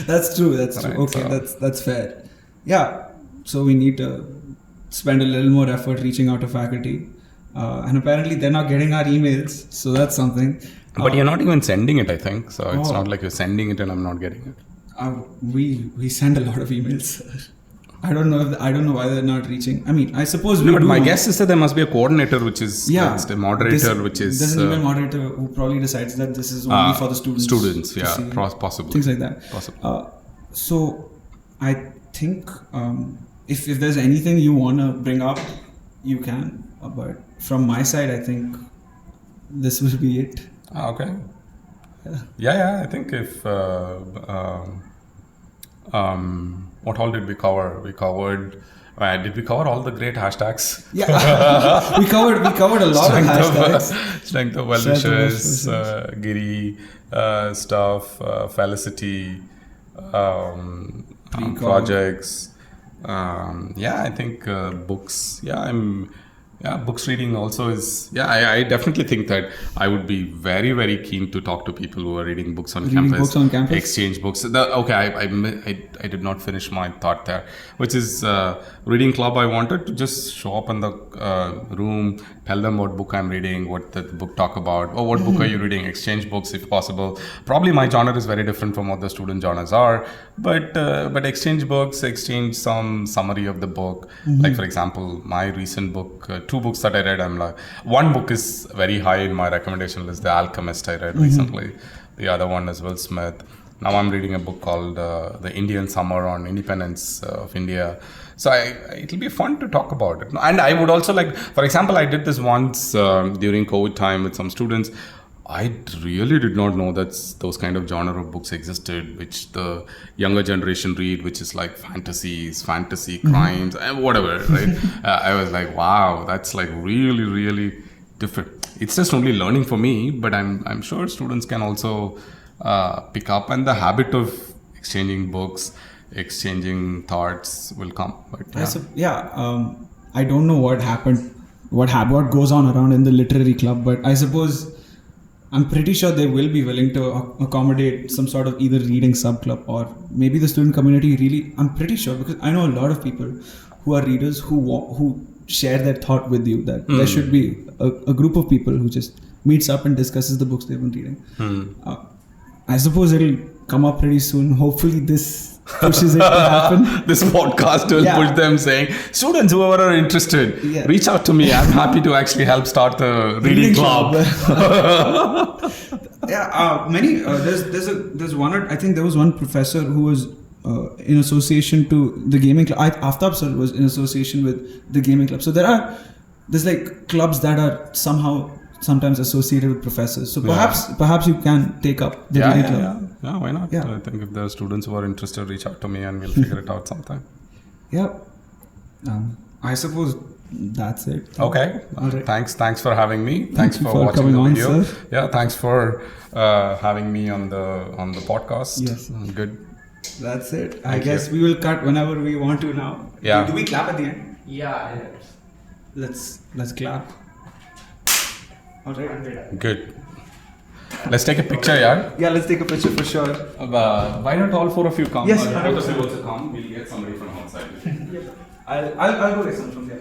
Speaker 1: That's true. Okay, so that's fair. Yeah. So we need to spend a little more effort reaching out to faculty. And apparently they're not getting our emails. So that's something.
Speaker 2: But you're not even sending it, I think. So it's not like you're sending it and I'm not getting it.
Speaker 1: We send a lot of emails. I don't know why they're not reaching. I suppose we do.
Speaker 2: But my guess is that there must be a coordinator, which is a moderator,
Speaker 1: there's an email moderator who probably decides that this is only for the students.
Speaker 2: Students, possibly.
Speaker 1: Things like that.
Speaker 2: Possibly.
Speaker 1: So I think if there's anything you want to bring up, you can. But from my side, I think this will be it.
Speaker 2: Okay. Yeah. I think if what all did we cover? We covered. Did we cover all the great hashtags?
Speaker 1: Yeah, we covered a lot of hashtags.
Speaker 2: Strength of well-wishers, Giri, stuff, Felicity, projects. I think books. Books reading also is. I definitely think that I would be very, very keen to talk to people who are reading books on campus. Exchange books. I did not finish my thought there, which is reading club. I wanted to just show up in the room, tell them what book I'm reading, what the book talk about, or what book are you reading. Exchange books if possible. Probably my genre is very different from what the student genres are, but exchange books, exchange some summary of the book. Like for example, my recent book. 2 books that I read, I'm like, one book is very high in my recommendation list, The Alchemist, I read recently. The other one is Will Smith. Now I'm reading a book called The Indian Summer on Independence of India. So it'll be fun to talk about it. And I would also like, for example, I did this once during COVID time with some students. I really did not know that those kind of genre of books existed, which the younger generation read, which is like fantasy crimes, and whatever, right? I was like, wow, that's like really, really different. It's just only learning for me, but I'm sure students can also pick up, and the habit of exchanging books, exchanging thoughts will come. But,
Speaker 1: I don't know what happened, what goes on around in the literary club, but I suppose I'm pretty sure they will be willing to accommodate some sort of either reading subclub or maybe the student community really. I'm pretty sure, because I know a lot of people who are readers who share their thought with you that there should be a group of people who just meets up and discusses the books they've been reading. I suppose it'll come up pretty soon. Hopefully this pushes it to happen.
Speaker 2: This podcast will push them saying, students, whoever are interested, reach out to me. I'm happy to actually help start the reading club. There's one. I think there was one professor who was in association to the gaming club. Aftab sir was in association with the gaming club. So there's like clubs that are sometimes associated with professors. So perhaps you can take up the reading club. Yeah, why not? I think if there are students who are interested, reach out to me and we'll figure it out sometime.
Speaker 1: I suppose that's it.
Speaker 2: Okay. Right. Thanks for having me. Thanks for watching the video. Sir. Yeah, thanks for having me on the podcast.
Speaker 1: Yes.
Speaker 2: Good.
Speaker 1: That's it. I guess we will cut whenever we want to now.
Speaker 2: Yeah.
Speaker 1: Do we clap at the end?
Speaker 3: Yeah.
Speaker 1: Let's clap. All right.
Speaker 2: Good. Let's take a picture, yeah?
Speaker 1: Yeah, let's take a picture for sure.
Speaker 2: Why not all 4 of you come?
Speaker 1: Yes,
Speaker 2: both of you also come. We'll get somebody from outside.
Speaker 1: I'll go get some from there.